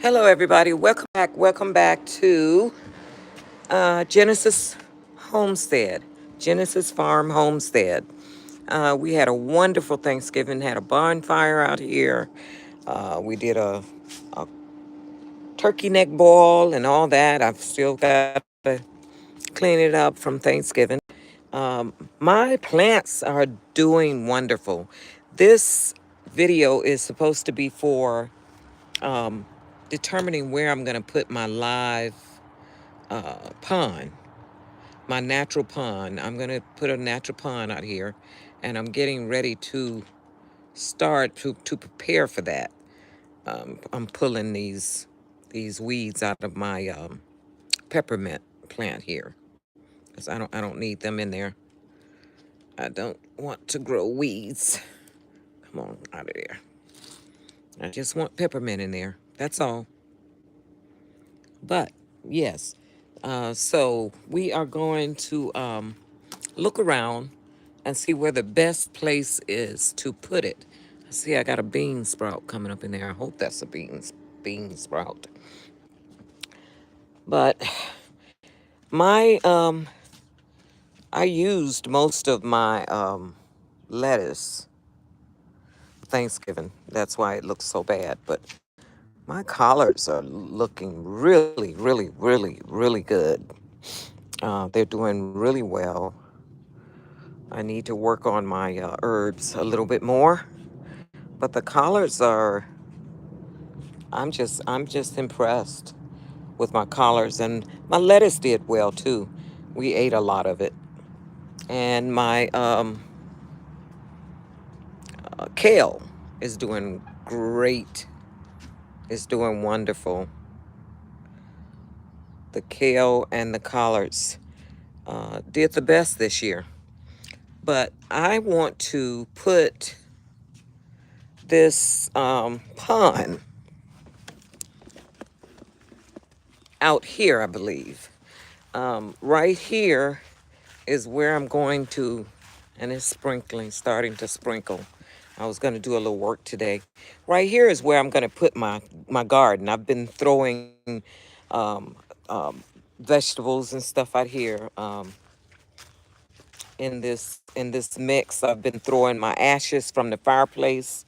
Hello, everybody. Welcome back. Welcome back to Genesis Homestead, Genesis Farm Homestead. We had a wonderful Thanksgiving. Had a bonfire out here. We did a turkey neck boil and all that. I've still got to clean it up from Thanksgiving. My plants are doing wonderful. This video is supposed to be for determining where I'm going to put my live pond, my natural pond. I'm going to put a natural pond out here, and I'm getting ready to start to prepare for that. I'm pulling these weeds out of my peppermint plant here because I don't need them in there. I don't want to grow weeds. Come on out of there. I just want peppermint in there. That's all. But yes, so we are going to look around and see where the best place is to put it. See, I got a bean sprout coming up in there. I hope that's a bean sprout. But my I used most of my lettuce Thanksgiving. That's why it looks so bad. But my collards are looking really, really, really, really good. They're doing really well. I need to work on my herbs a little bit more, but the collards are. I'm just impressed with my collards, and my lettuce did well too. We ate a lot of it, and my kale is doing great. It's doing wonderful. The kale and the collards did the best this year. But I want to put this pond out here, I believe. Right here is where I'm going to, and it's sprinkling, starting to sprinkle. I was going to do a little work today. Right here is where I'm going to put my garden. I've been throwing um, um, vegetables and stuff out here in this mix. I've been throwing my ashes from the fireplace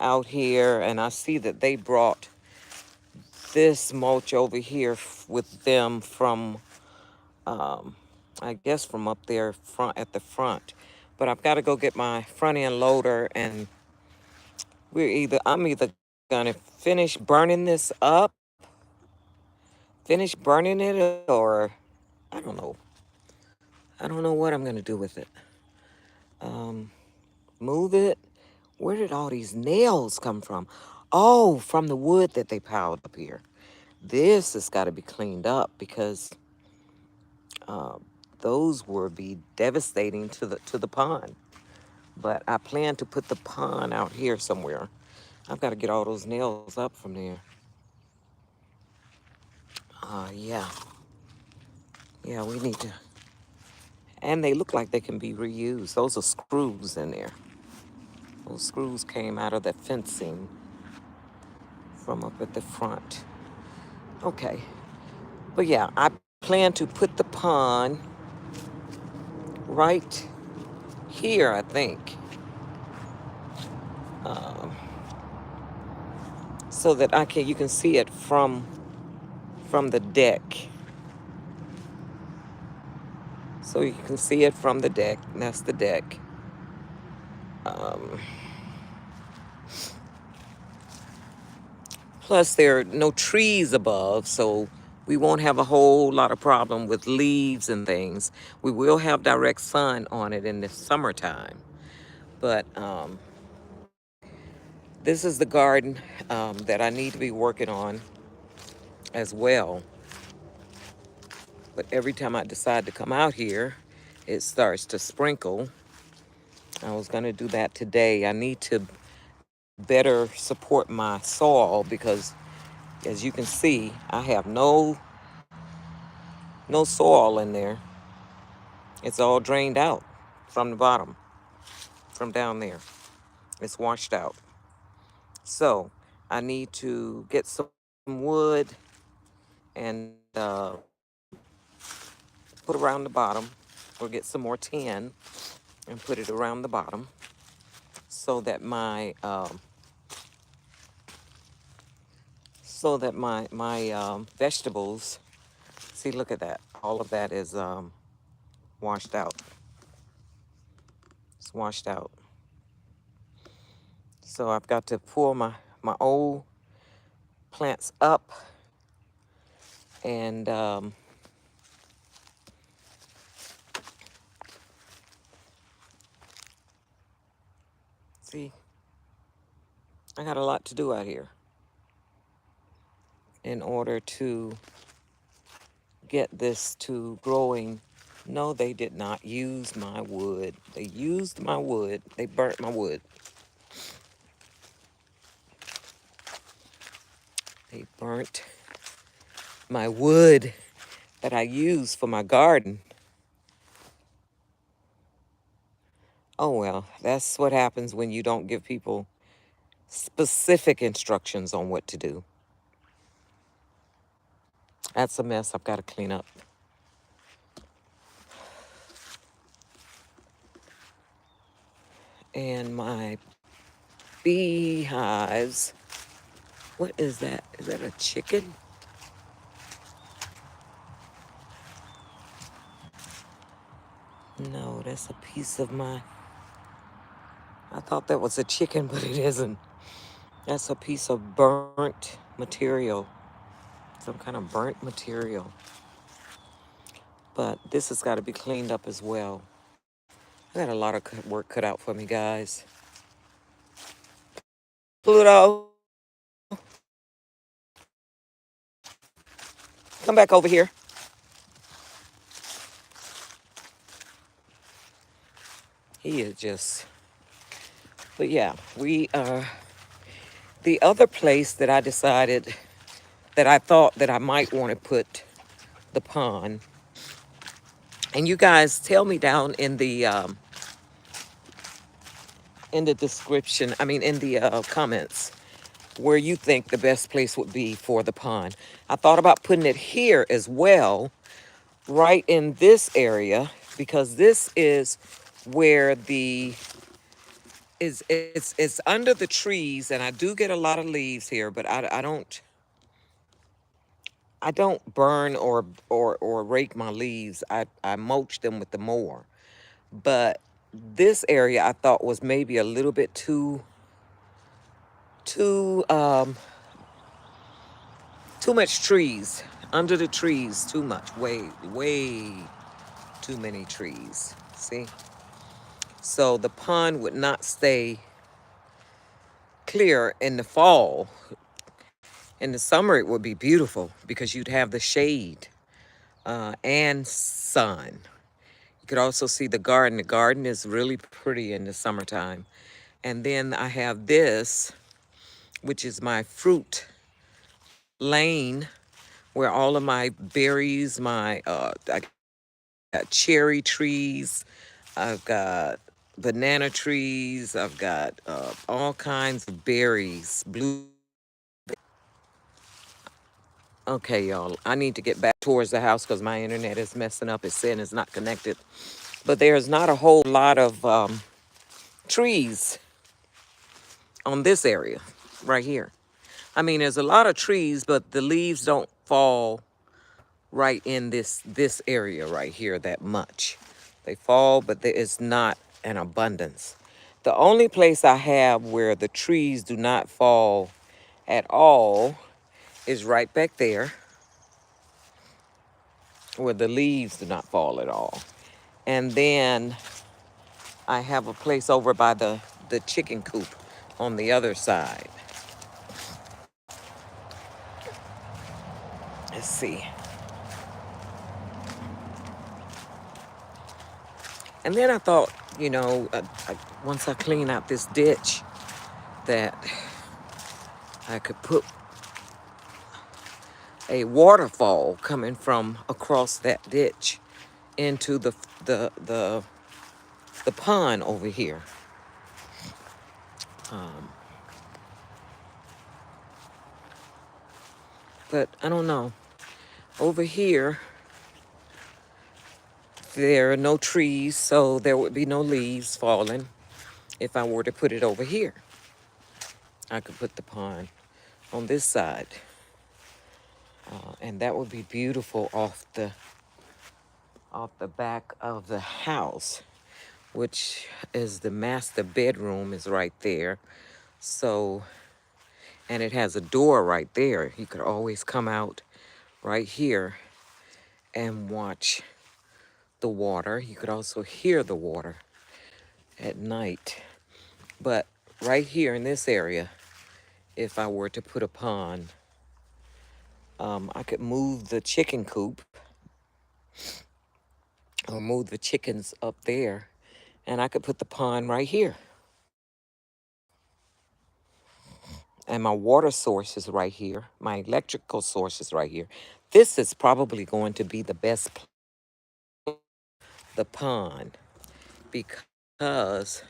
out here, and I see that they brought this mulch over here with them from I guess from up there front at the front. But I've got to go get my front end loader, and I'm either gonna finish burning it, or I don't know. I don't know what I'm gonna do with it. Move it. Where did all these nails come from? Oh, from the wood that they piled up here. This has got to be cleaned up because those would be devastating to the pond. But I plan to put the pond out here somewhere. I've got to get all those nails up from there. Yeah. Yeah, we need to. And they look like they can be reused. Those are screws in there. Those screws came out of the fencing from up at the front. Okay. But yeah, I plan to put the pond right here, I think, so that you can see it from the deck. So you can see it from the deck. And that's the deck. Plus, there are no trees above, so we won't have a whole lot of problem with leaves and things. We will have direct sun on it in the summertime. But this is the garden that I need to be working on as well. But every time I decide to come out here, it starts to sprinkle. I was going to do that today. I need to better support my soil because, as you can see, I have no soil in there. It's all drained out from the bottom, from down there. It's washed out. So I need to get some wood and put around the bottom, or get some more tin and put it around the bottom so that my vegetables. See, look at that. All of that is washed out. It's washed out. So I've got to pull my old plants up and see, I got a lot to do out here in order to get this to growing. No, they did not use my wood. They used my wood. They burnt my wood. They burnt my wood that I use for my garden. Oh well, that's what happens when you don't give people specific instructions on what to do. That's a mess I've got to clean up. And my beehives. What is that? Is that a chicken? No, that's a piece of my... I thought that was a chicken, but it isn't. That's a piece of burnt material. Some kind of burnt material. But this has got to be cleaned up as well. I got a lot of work cut out for me, guys. Pluto, come back over here. He is just... But yeah, the other place that I decided that I thought that I might want to put the pond, and you guys tell me down in the description, I mean in the comments, where you think the best place would be for the pond. I thought about putting it here as well, right in this area, because this is where it's under the trees, and I do get a lot of leaves here, but I don't burn or rake my leaves. I mulch them with the mower. But this area I thought was maybe a little bit too much trees. Under the trees, too much. Way too many trees. See? So the pond would not stay clear in the fall. In the summer, it would be beautiful because you'd have the shade and sun. You could also see the garden. The garden is really pretty in the summertime. And then I have this, which is my fruit lane, where all of my berries, I got cherry trees, I've got banana trees, I've got all kinds of berries, blue. Okay, y'all, I need to get back towards the house because my internet is messing up. It's saying it's not connected. But there's not a whole lot of trees on this area right here. I mean, there's a lot of trees, but the leaves don't fall right in this area right here that much. They fall, but there is not an abundance. The only place I have where the trees do not fall at all is right back there, where the leaves do not fall at all. And then I have a place over by the chicken coop on the other side. Let's see. And then I thought, once I clean out this ditch, that I could put a waterfall coming from across that ditch into the pond over here. But I don't know. Over here, there are no trees, so there would be no leaves falling. If I were to put it over here, I could put the pond on this side. And that would be beautiful off the back of the house, which is the master bedroom is right there. So, and it has a door right there. You could always come out right here and watch the water. You could also hear the water at night. But right here in this area, if I were to put a pond, I could move the chicken coop or move the chickens up there, and I could put the pond right here. And my water source is right here. My electrical source is right here. This is probably going to be the best the pond, because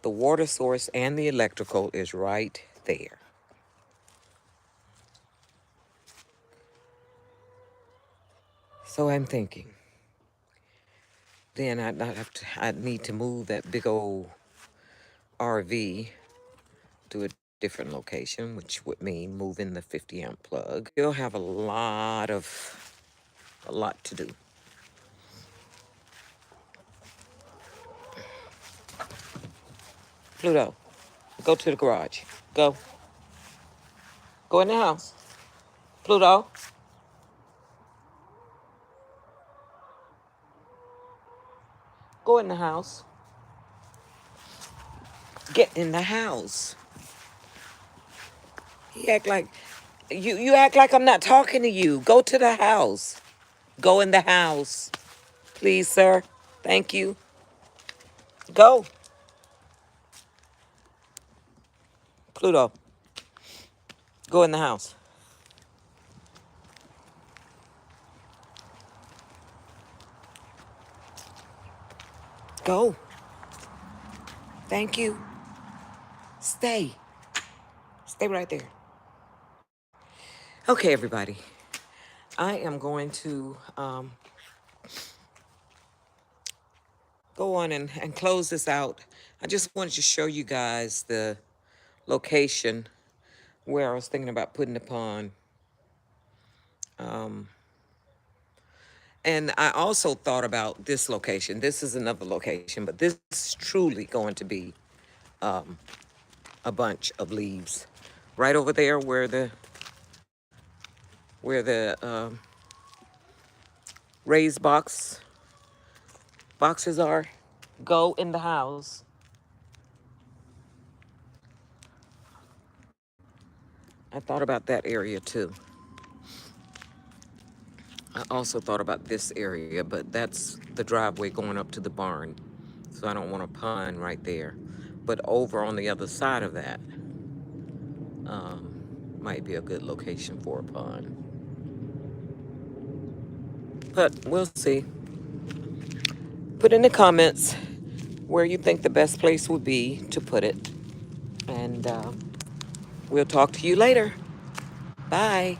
the water source and the electrical is right there. So I'm thinking, then I'd need to move that big old RV to a different location, which would mean moving the 50 amp plug. You'll have a lot to do. Pluto, go to the garage. Go. Go in the house. Pluto. Go in the house. Get in the house. You act like you act like I'm not talking to you. Go to the house. Go in the house. Please, sir. Thank you. Go. Pluto. Go in the house. Go. Thank you. Stay. Stay right there. Okay, everybody. I am going to go on and close this out. I just wanted to show you guys the location where I was thinking about putting the pond. And I also thought about this location. This is another location, but this is truly going to be a bunch of leaves. Right over there where the raised boxes are. Go in the house. I thought about that area too. I also thought about this area, but that's the driveway going up to the barn. So I don't want a pond right there. But over on the other side of that might be a good location for a pond. But we'll see. Put in the comments where you think the best place would be to put it. And we'll talk to you later. Bye.